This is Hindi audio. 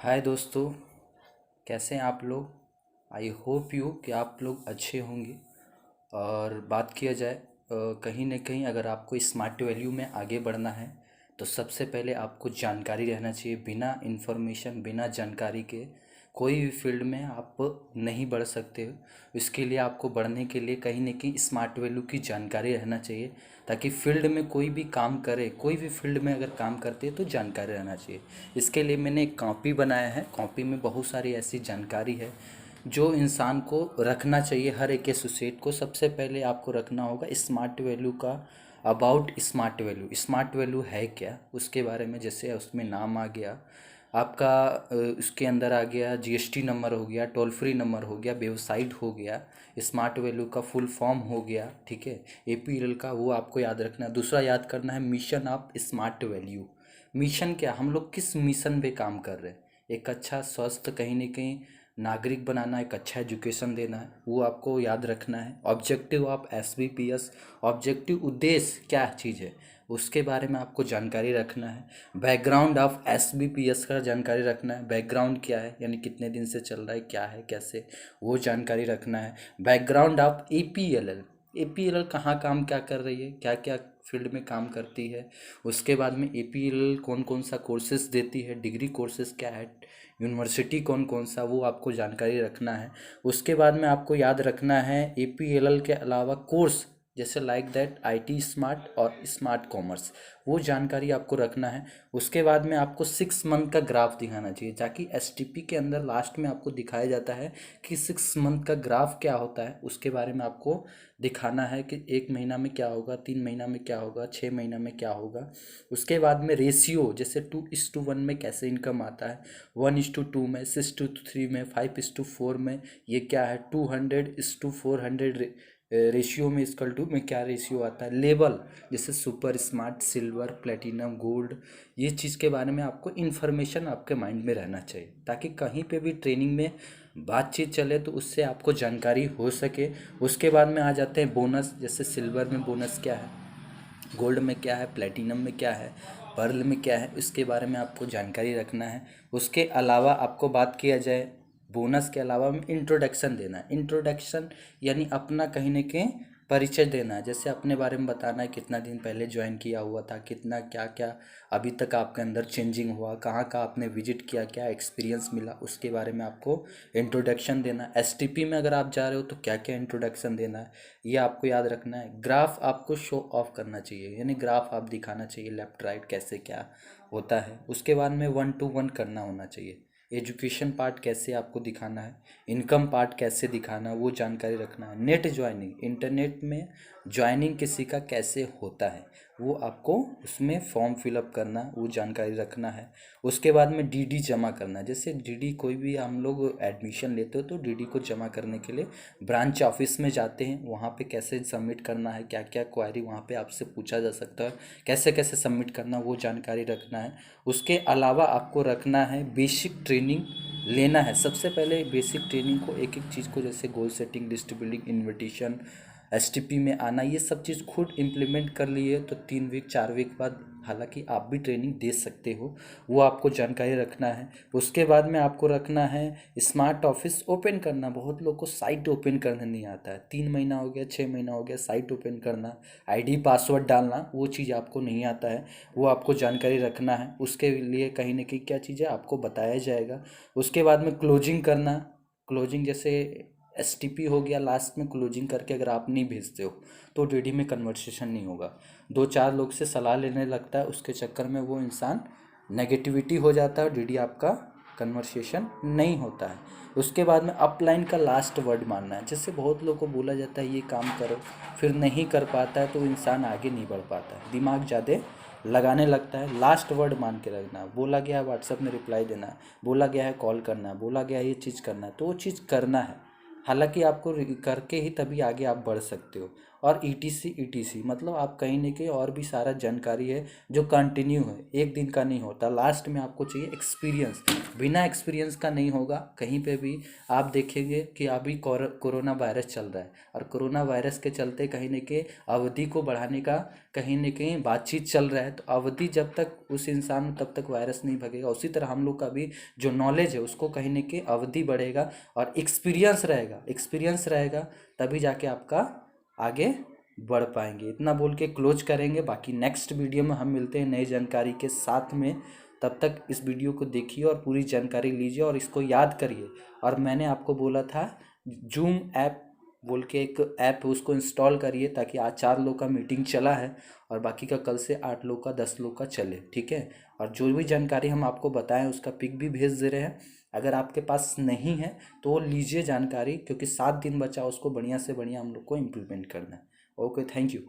हाय दोस्तों, कैसे हैं आप लोग। आई होप यू कि आप लोग अच्छे होंगे। और बात किया जाए कहीं ना कहीं अगर आपको स्मार्ट वैल्यू में आगे बढ़ना है तो सबसे पहले आपको जानकारी रहना चाहिए। बिना इन्फॉर्मेशन बिना जानकारी के कोई भी फील्ड में आप नहीं बढ़ सकते हो। इसके लिए आपको बढ़ने के लिए कहीं ना कहीं स्मार्ट वैल्यू की जानकारी रहना चाहिए, ताकि फील्ड में कोई भी काम करे, कोई भी फील्ड में अगर काम करते हैं तो जानकारी रहना चाहिए। इसके लिए मैंने एक कॉपी बनाया है। कॉपी में बहुत सारी ऐसी जानकारी है जो इंसान को रखना चाहिए। हर एक एसोसिएट को सबसे पहले आपको रखना होगा स्मार्ट वैल्यू का। About smart value, smart value है क्या उसके बारे में। जैसे उसमें नाम आ गया आपका, उसके अंदर आ गया जीएसटी नंबर हो गया, टोल फ्री नंबर हो गया, वेबसाइट हो गया, स्मार्ट वैल्यू का फुल फॉर्म हो गया, ठीक है, एपीएल का, वो आपको याद रखना है। दूसरा याद करना है mission of smart value. Mission क्या, हम लोग किस मिशन पे काम कर रहे हैं। एक अच्छा स्वस्थ कहीं ना कहीं नागरिक बनाना, एक अच्छा एजुकेशन देना है, वो आपको याद रखना है। ऑब्जेक्टिव ऑफ एसबीपीएस, ऑब्जेक्टिव उद्देश्य क्या चीज़ है उसके बारे में आपको जानकारी रखना है। बैकग्राउंड ऑफ एसबीपीएस का जानकारी रखना है। बैकग्राउंड क्या है, यानी कितने दिन से चल रहा है, क्या है, कैसे, वो जानकारी रखना है। बैकग्राउंड ऑफ एपीएलएल, एपीएलएल कहाँ काम क्या कर रही है, क्या क्या फील्ड में काम करती है। उसके बाद में एपीएलएल कौन कौन सा कोर्सेज देती है, डिग्री कोर्सेज क्या है, यूनिवर्सिटी कौन कौन सा, वो आपको जानकारी रखना है। उसके बाद में आपको याद रखना है एपीएलएल के अलावा कोर्स, जैसे लाइक दैट आईटी स्मार्ट और स्मार्ट कॉमर्स, वो जानकारी आपको रखना है। उसके बाद में आपको 6 मंथ का ग्राफ दिखाना चाहिए, ताकि एसटीपी के अंदर लास्ट में आपको दिखाया जाता है कि 6 मंथ का ग्राफ क्या होता है। उसके बारे में आपको दिखाना है कि 1 महीना में क्या होगा, 3 महीना में क्या होगा, 6 महीना में क्या होगा। उसके बाद में रेशियो, जैसे 2:1 में कैसे इनकम आता है, 1:2 में, 6:3 में, 5:4 में, ये क्या है, 200:400 रेशियो में, इक्वल टू में क्या रेशियो आता है। लेवल, जैसे super smart, silver, platinum, gold, ये चीज़ के बारे में आपको इन्फॉर्मेशन आपके माइंड में रहना चाहिए, ताकि कहीं पे भी ट्रेनिंग में बातचीत चले तो उससे आपको जानकारी हो सके। उसके बाद में आ जाते हैं बोनस, जैसे सिल्वर में बोनस क्या है, गोल्ड में क्या है, प्लेटिनम में क्या है, पर्ल में क्या है, इसके बारे में आपको जानकारी रखना है। उसके अलावा आपको बात किया जाए बोनस के अलावा में इंट्रोडक्शन देना है। इंट्रोडक्शन यानी अपना कहीं ना कहीं परिचय देना है, जैसे अपने बारे में बताना है, कितना दिन पहले ज्वाइन किया हुआ था, कितना क्या क्या अभी तक आपके अंदर चेंजिंग हुआ, कहाँ कहाँ आपने विजिट किया, क्या एक्सपीरियंस मिला, उसके बारे में आपको इंट्रोडक्शन देना है। एसटीपी में अगर आप जा रहे हो तो क्या क्या इंट्रोडक्शन देना है, ये आपको याद रखना है। ग्राफ आपको शो ऑफ करना चाहिए, यानी ग्राफ आप दिखाना चाहिए, लेफ्ट राइट कैसे क्या होता है। उसके बाद में 1-to-1 करना होना चाहिए। एजुकेशन पार्ट कैसे आपको दिखाना है, इनकम पार्ट कैसे दिखाना है, वो जानकारी रखना है। नेट ज्वाइनिंग, इंटरनेट में ज्वाइनिंग किसी का कैसे होता है, वो आपको उसमें फॉर्म फिलअप करना, वो जानकारी रखना है। उसके बाद में डीडी जमा करना, जैसे डीडी कोई भी हम लोग एडमिशन लेते हो तो डीडी को जमा करने के लिए ब्रांच ऑफिस में जाते हैं, वहाँ पे कैसे सबमिट करना है, क्या क्या क्वायरी वहाँ पे आपसे पूछा जा सकता है, कैसे कैसे सबमिट करना, वो जानकारी रखना है। उसके अलावा आपको रखना है बेसिक ट्रेनिंग लेना है। सबसे पहले बेसिक ट्रेनिंग को, एक एक चीज़ को, जैसे goal setting, list building, invitation, STP में आना, ये सब चीज़ खुद इम्प्लीमेंट कर लिए तो 3 वीक 4 वीक बाद हालांकि आप भी ट्रेनिंग दे सकते हो, वो आपको जानकारी रखना है। उसके बाद में आपको रखना है स्मार्ट ऑफिस ओपन करना। बहुत लोग को साइट ओपन करना नहीं आता है, 3 महीना हो गया, 6 महीना हो गया, साइट ओपन करना, आईडी पासवर्ड डालना, वो चीज़ आपको नहीं आता है, वो आपको जानकारी रखना है। उसके लिए कहीं ना कहीं क्या चीज़ है आपको बताया जाएगा। उसके बाद में क्लोजिंग करना, क्लोजिंग जैसे एसटीपी हो गया, लास्ट में क्लोजिंग करके अगर आप नहीं भेजते हो तो डीडी में कन्वर्सेशन नहीं होगा। 2-4 लोग से सलाह लेने लगता है, उसके चक्कर में वो इंसान नेगेटिविटी हो जाता है और डीडी आपका कन्वर्सेशन नहीं होता है। उसके बाद में अपलाइन का लास्ट वर्ड मानना है। जैसे बहुत लोगों को बोला जाता है ये काम करो, फिर नहीं कर पाता है तो इंसान आगे नहीं बढ़ पाता है, दिमाग ज़्यादा लगाने लगता है। लास्ट वर्ड मान के रखना है। बोला गया है व्हाट्सएप में रिप्लाई देना है, बोला गया है कॉल करना है, बोला गया है ये चीज़ करना है, तो वो चीज़ करना है। हालांकि आपको करके ही तभी आगे आप बढ़ सकते हो। और ETC मतलब आप कहीं ना कहीं और भी सारा जानकारी है जो कंटिन्यू है, एक दिन का नहीं होता। लास्ट में आपको चाहिए एक्सपीरियंस, बिना एक्सपीरियंस का नहीं होगा कहीं पे भी। आप देखेंगे कि अभी कोरोना वायरस चल रहा है और कोरोना वायरस के चलते कहीं ना कहीं अवधि को बढ़ाने का कहीं ना कहीं बातचीत चल रहा है। तो अवधि जब तक उस इंसान में तब तक वायरस नहीं भगेगा। उसी तरह हम लोग का भी जो नॉलेज है उसको कहीं ना कहीं अवधि बढ़ेगा और एक्सपीरियंस रहेगा तभी जाके आपका आगे बढ़ पाएंगे। इतना बोल के क्लोज करेंगे, बाकी नेक्स्ट वीडियो में हम मिलते हैं नई जानकारी के साथ में। तब तक इस वीडियो को देखिए और पूरी जानकारी लीजिए और इसको याद करिए। और मैंने आपको बोला था जूम ऐप बोल के एक ऐप है, उसको इंस्टॉल करिए ताकि आज 4 लोग का मीटिंग चला है और बाकी का कल से 8 लोग का 10 लोग का चले, ठीक है। और जो भी जानकारी हम आपको बताएं उसका पिक भी भेज दे रहे हैं। अगर आपके पास नहीं है तो वो लीजिए जानकारी, क्योंकि 7 दिन बचा उसको बढ़िया से बढ़िया हम लोग को इम्प्लीमेंट करना है। Okay, thank you.